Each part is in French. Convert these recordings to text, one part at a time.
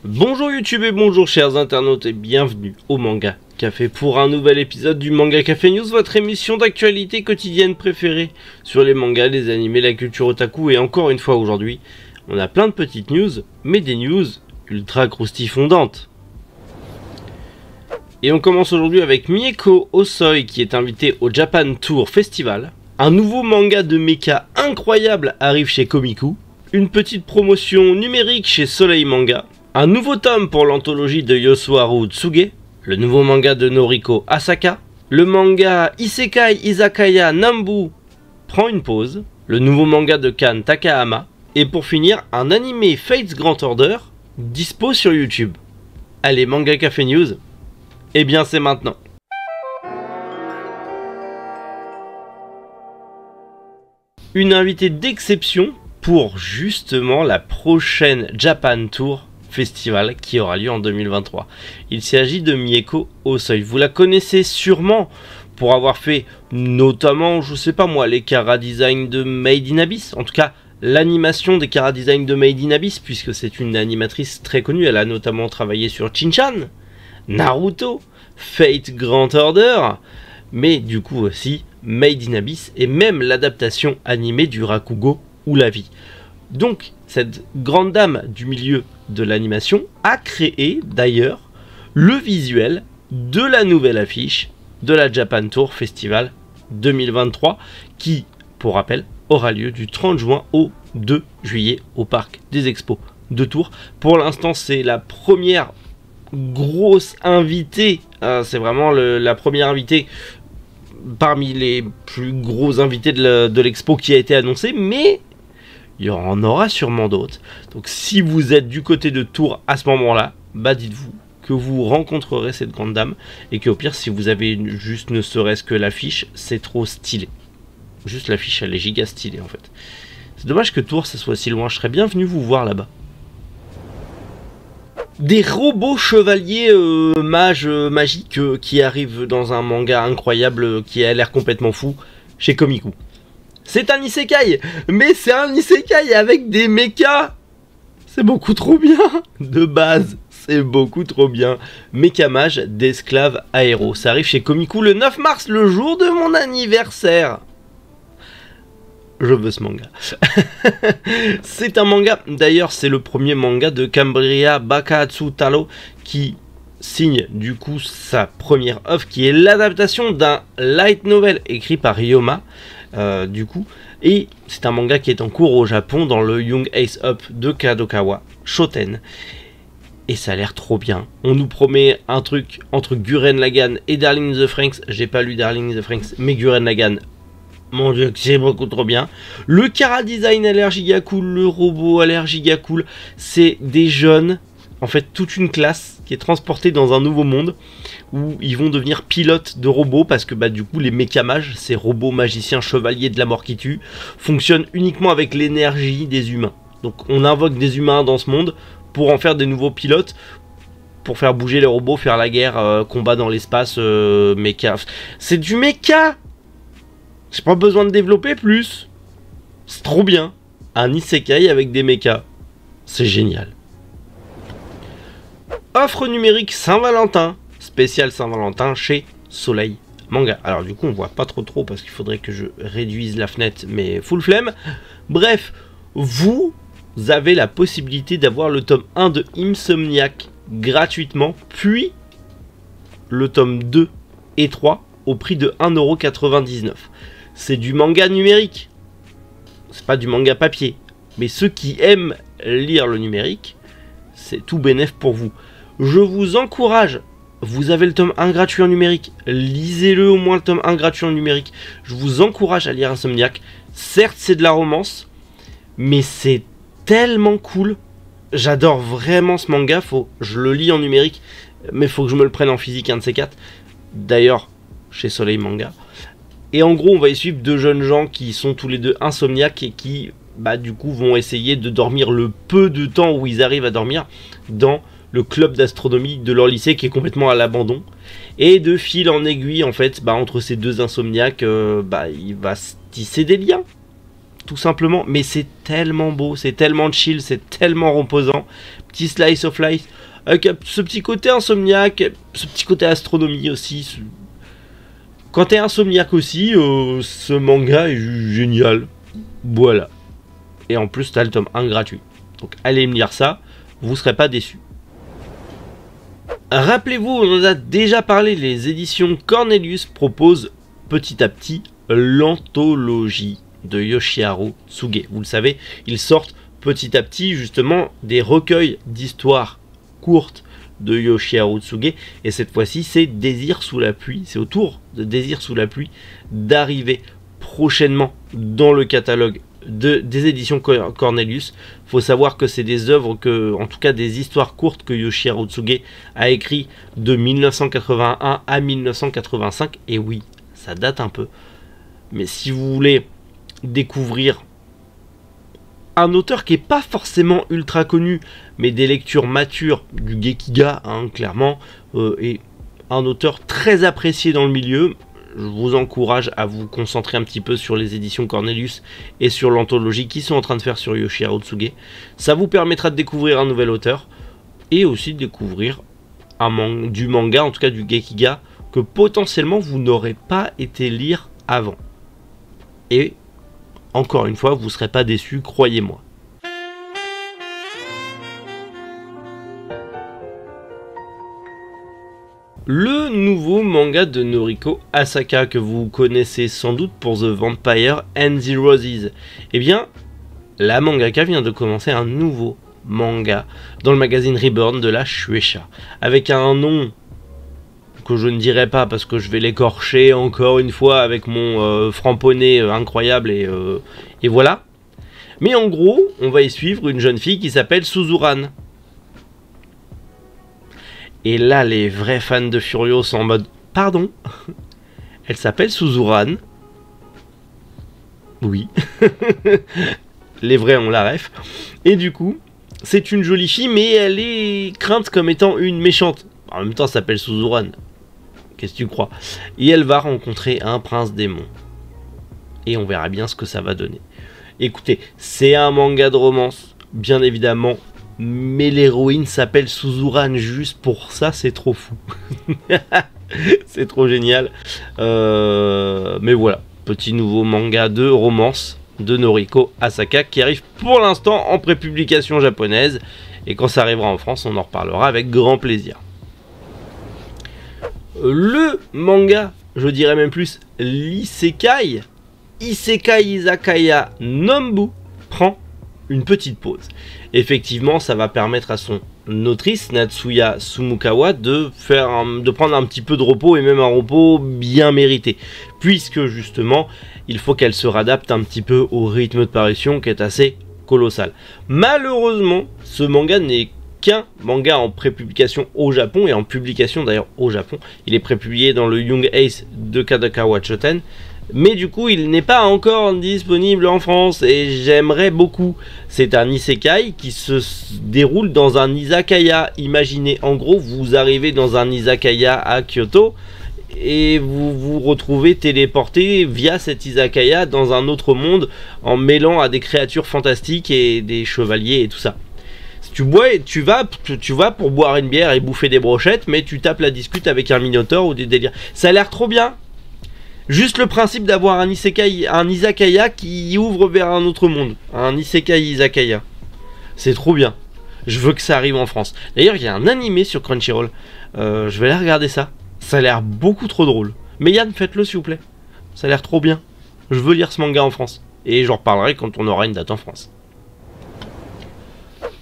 Bonjour YouTube et bonjour chers internautes et bienvenue au Manga Café pour un nouvel épisode du Manga Café News, votre émission d'actualité quotidienne préférée sur les mangas, les animés, la culture otaku. Et encore une fois aujourd'hui, on a plein de petites news, mais des news ultra croustifondantes. Et on commence aujourd'hui avec Mieko Osoi qui est invité au Japan Tour Festival. Un nouveau manga de mecha incroyable arrive chez Komiku. Une petite promotion numérique chez Soleil Manga. Un nouveau tome pour l'anthologie de Yosuharu Tsuge, le nouveau manga de Noriko Asaka, le manga Isekai Izakaya Nambu prend une pause, le nouveau manga de Kan Takahama, et pour finir, un animé Fates Grand Order dispo sur YouTube. Allez, Manga Café News, eh bien c'est maintenant. Une invitée d'exception pour justement la prochaine Japan Tour Festival qui aura lieu en 2023. Il s'agit de Mieko Osoi. Vous la connaissez sûrement pour avoir fait notamment, je sais pas moi, les chara design de Made in Abyss. En tout cas, l'animation des chara design de Made in Abyss, puisque c'est une animatrice très connue. Elle a notamment travaillé sur Shin-Chan, Naruto, Fate Grand Order, mais du coup aussi Made in Abyss et même l'adaptation animée du Rakugo ou la vie. Donc, cette grande dame du milieu de l'animation a créé d'ailleurs le visuel de la nouvelle affiche de la Japan Tour Festival 2023 qui, pour rappel, aura lieu du 30 juin au 2 juillet au parc des expos de Tours. Pour l'instant, c'est la première grosse invitée, c'est vraiment la première invitée parmi les plus gros invités de l'expo qui a été annoncée, mais il y en aura sûrement d'autres. Donc si vous êtes du côté de Tours à ce moment-là, bah dites-vous que vous rencontrerez cette grande dame et qu'au pire, si vous avez juste ne serait-ce que l'affiche, c'est trop stylé. Juste l'affiche, elle est giga stylée en fait. C'est dommage que Tours, ça soit si loin. Je serais bien venu vous voir là-bas. Des robots chevaliers mages magiques qui arrivent dans un manga incroyable qui a l'air complètement fou chez Komiku. C'est un isekai, mais c'est un isekai avec des mechas. C'est beaucoup trop bien. De base, c'est beaucoup trop bien. Mecha mage d'esclaves aéros. Ça arrive chez Komiku le 9 mars, le jour de mon anniversaire. Je veux ce manga. C'est un manga, d'ailleurs c'est le premier manga de Cambria Bakahatsu Taro qui signe du coup sa première œuvre qui est l'adaptation d'un light novel écrit par Ryoma. Du coup, et c'est un manga qui est en cours au Japon dans le Young Ace Up de Kadokawa Shoten et ça a l'air trop bien. On nous promet un truc entre Gurren Lagann et Darling in the Franxx. J'ai pas lu Darling in the Franxx, mais Gurren Lagann, mon dieu, c'est beaucoup trop bien. Le chara design a l'air giga cool, le robot a l'air giga cool. C'est des jeunes, en fait toute une classe qui est transportée dans un nouveau monde où ils vont devenir pilotes de robots parce que bah du coup les méca mages, ces robots magiciens chevaliers de la mort qui tuent, fonctionnent uniquement avec l'énergie des humains. Donc on invoque des humains dans ce monde pour en faire des nouveaux pilotes, pour faire bouger les robots, faire la guerre, combat dans l'espace, méca. C'est du méca. J'ai pas besoin de développer plus. C'est trop bien. Un isekai avec des mechas. C'est génial. Offre numérique Saint-Valentin. Spécial Saint-Valentin chez Soleil Manga. Alors du coup on voit pas trop parce qu'il faudrait que je réduise la fenêtre, mais full flemme. Bref, vous avez la possibilité d'avoir le tome 1 de Insomniac gratuitement, puis le tome 2 et 3 au prix de 1,99 €. C'est du manga numérique, c'est pas du manga papier, mais ceux qui aiment lire le numérique, c'est tout bénef pour vous. Je vous encourage. Vous avez le tome 1 gratuit en numérique, lisez-le au moins le tome 1 gratuit en numérique. Je vous encourage à lire Insomniac. Certes c'est de la romance, mais c'est tellement cool. J'adore vraiment ce manga, je le lis en numérique, mais faut que je me le prenne en physique, un de ces quatre. D'ailleurs, chez Soleil Manga. Et en gros on va y suivre deux jeunes gens qui sont tous les deux insomniaques et qui bah du coup vont essayer de dormir le peu de temps où ils arrivent à dormir dans le club d'astronomie de leur lycée qui est complètement à l'abandon. Et de fil en aiguille en fait, bah, entre ces deux insomniaques, il va se tisser des liens. tout simplement, mais c'est tellement beau, c'est tellement chill, c'est tellement reposant. Petit slice of life, avec ce petit côté insomniaque, ce petit côté astronomie aussi. Quand t'es insomniaque aussi, ce manga est génial. Voilà. Et en plus, t'as le tome 1 gratuit. Donc allez me lire ça, vous serez pas déçus. Rappelez-vous, on en a déjà parlé, les éditions Cornelius proposent petit à petit l'anthologie de Yoshiharu Tsuge. Vous le savez, ils sortent petit à petit justement des recueils d'histoires courtes de Yoshiharu Tsuge, et cette fois-ci c'est Désir sous la pluie, c'est au tour de Désir sous la pluie d'arriver prochainement dans le catalogue des éditions Cornelius. Faut savoir que c'est des œuvres en tout cas des histoires courtes que Yoshiharu Tsuge a écrit de 1981 à 1985, et oui, ça date un peu. Mais si vous voulez découvrir un auteur qui n'est pas forcément ultra connu, mais des lectures matures du Gekiga, hein, clairement, et un auteur très apprécié dans le milieu, je vous encourage à vous concentrer un petit peu sur les éditions Cornelius et sur l'anthologie qu'ils sont en train de faire sur Yoshiharu Tsuge. Ça vous permettra de découvrir un nouvel auteur et aussi de découvrir du manga, en tout cas du Gekiga, que potentiellement vous n'aurez pas été lire avant. Et encore une fois, vous ne serez pas déçus, croyez-moi. Le nouveau manga de Noriko Asaka, que vous connaissez sans doute pour The Vampire and the Roses. Eh bien, la mangaka vient de commencer un nouveau manga dans le magazine Reborn de la Shueisha, avec un nom que je ne dirai pas parce que je vais l'écorcher encore une fois avec mon franc-poney incroyable, et voilà. Mais en gros, on va y suivre une jeune fille qui s'appelle Suzuran. Et là, les vrais fans de Furio sont en mode « Pardon ?» Elle s'appelle Suzuran. Oui. Les vrais ont la ref. Et du coup, c'est une jolie fille, mais elle est crainte comme étant une méchante. En même temps, elle s'appelle Suzuran. Qu'est-ce que tu crois? Et elle va rencontrer un prince démon. Et on verra bien ce que ça va donner. Écoutez, c'est un manga de romance, bien évidemment. Mais l'héroïne s'appelle Suzuran juste pour ça, c'est trop fou. C'est trop génial. Mais voilà, petit nouveau manga de romance de Noriko Asaka qui arrive pour l'instant en prépublication japonaise. Et quand ça arrivera en France, on en reparlera avec grand plaisir. Le manga, je dirais même plus l'isekai, Isekai Izakaya Nombu, prend une petite pause. Effectivement, ça va permettre à son autrice, Natsuya Sumukawa, de prendre un petit peu de repos, et même un repos bien mérité. Puisque justement, il faut qu'elle se réadapte un petit peu au rythme de parution qui est assez colossal. Malheureusement, ce manga n'est qu'un manga en prépublication au Japon, et en publication d'ailleurs au Japon. Il est prépublié dans le Young Ace de Kadokawa Shoten. Mais du coup, il n'est pas encore disponible en France, et j'aimerais beaucoup. C'est un isekai qui se déroule dans un izakaya. Imaginez, en gros, vous arrivez dans un izakaya à Kyoto et vous vous retrouvez téléporté via cet izakaya dans un autre monde en mêlant à des créatures fantastiques et des chevaliers et tout ça. Tu vas pour boire une bière et bouffer des brochettes, mais tu tapes la discute avec un minotaure ou des délires. Ça a l'air trop bien. Juste le principe d'avoir un isekai, un izakaya qui ouvre vers un autre monde. Un isekai izakaya. C'est trop bien. Je veux que ça arrive en France. D'ailleurs, il y a un animé sur Crunchyroll. Je vais aller regarder ça. Ça a l'air beaucoup trop drôle. Mais Yann, faites-le s'il vous plaît. Ça a l'air trop bien. Je veux lire ce manga en France. Et j'en reparlerai quand on aura une date en France.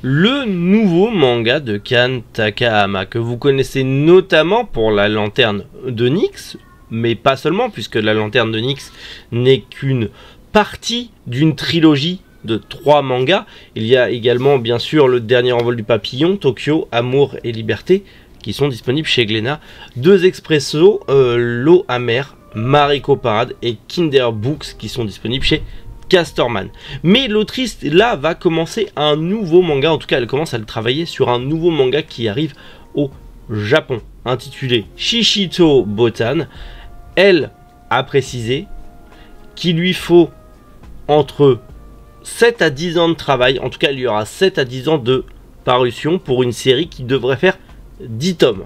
Le nouveau manga de Kan Takahama, que vous connaissez notamment pour La Lanterne de Nyx, mais pas seulement, puisque La Lanterne de Nyx n'est qu'une partie d'une trilogie de 3 mangas. Il y a également bien sûr Le Dernier Envol du Papillon, Tokyo, Amour et Liberté, qui sont disponibles chez Glénat. 2 expressos, L'eau amère, Mariko Parade et Kinder Books, qui sont disponibles chez Casterman. Mais l'autrice là va commencer un nouveau manga, en tout cas elle commence à le travailler sur un nouveau manga qui arrive au Japon, intitulé Shishito Botan. Elle a précisé qu'il lui faut entre 7 à 10 ans de travail. En tout cas, il y aura 7 à 10 ans de parution pour une série qui devrait faire 10 tomes.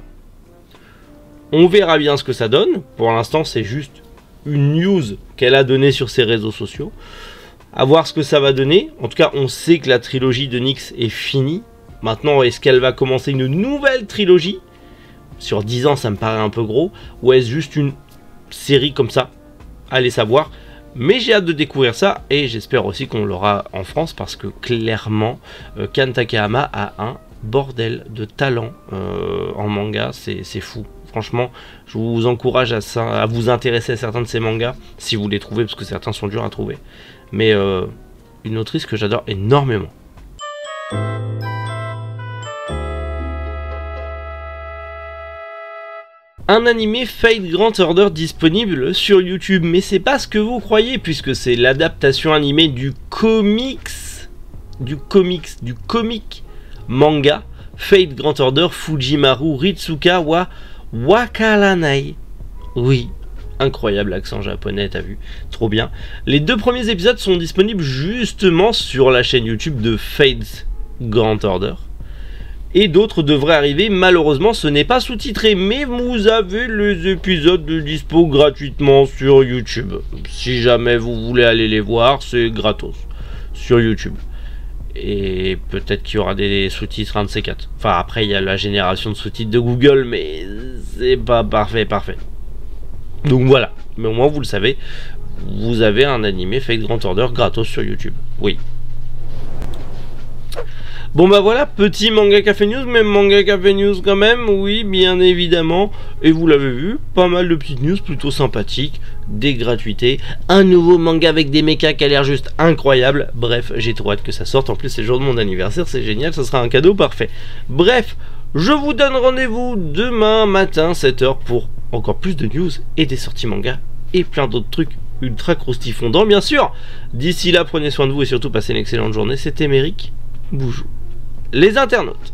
On verra bien ce que ça donne. Pour l'instant, c'est juste une news qu'elle a donnée sur ses réseaux sociaux. À voir ce que ça va donner. En tout cas, on sait que la trilogie de Nyx est finie. Maintenant, est-ce qu'elle va commencer une nouvelle trilogie? Sur 10 ans, ça me paraît un peu gros. Ou est-ce juste une série comme ça? Allez savoir. Mais j'ai hâte de découvrir ça. Et j'espère aussi qu'on l'aura en France. Parce que clairement, Kan Takahama a un bordel de talent en manga. C'est fou. Franchement, je vous encourage à vous intéresser à certains de ces mangas. Si vous les trouvez, parce que certains sont durs à trouver. Mais une autrice que j'adore énormément. Un animé Fate Grand Order disponible sur YouTube, mais c'est pas ce que vous croyez, puisque c'est l'adaptation animée du comic manga Fate Grand Order Fujimaru Ritsuka wa Wakaranai. Oui, incroyable accent japonais, t'as vu, trop bien. Les 2 premiers épisodes sont disponibles justement sur la chaîne YouTube de Fate Grand Order. Et d'autres devraient arriver, malheureusement ce n'est pas sous-titré, mais vous avez les épisodes de dispo gratuitement sur YouTube. Si jamais vous voulez aller les voir, c'est gratos sur YouTube. Et peut-être qu'il y aura des sous-titres, un de ces 4. Enfin après il y a la génération de sous-titres de Google, mais c'est pas parfait. Donc voilà, mais au moins vous le savez, vous avez un animé Fate Grand Order gratos sur YouTube. Oui. Bon bah voilà, petit manga café news, mais manga café news quand même, oui bien évidemment. Et vous l'avez vu, pas mal de petites news plutôt sympathiques, des gratuités, un nouveau manga avec des mechas qui a l'air juste incroyable. Bref, j'ai trop hâte que ça sorte, en plus c'est le jour de mon anniversaire, c'est génial, ça sera un cadeau parfait. Bref, je vous donne rendez-vous demain matin 7 h pour encore plus de news et des sorties manga et plein d'autres trucs ultra croustifondants bien sûr. D'ici là, prenez soin de vous et surtout passez une excellente journée, c'était Méric Boujou. Les internautes.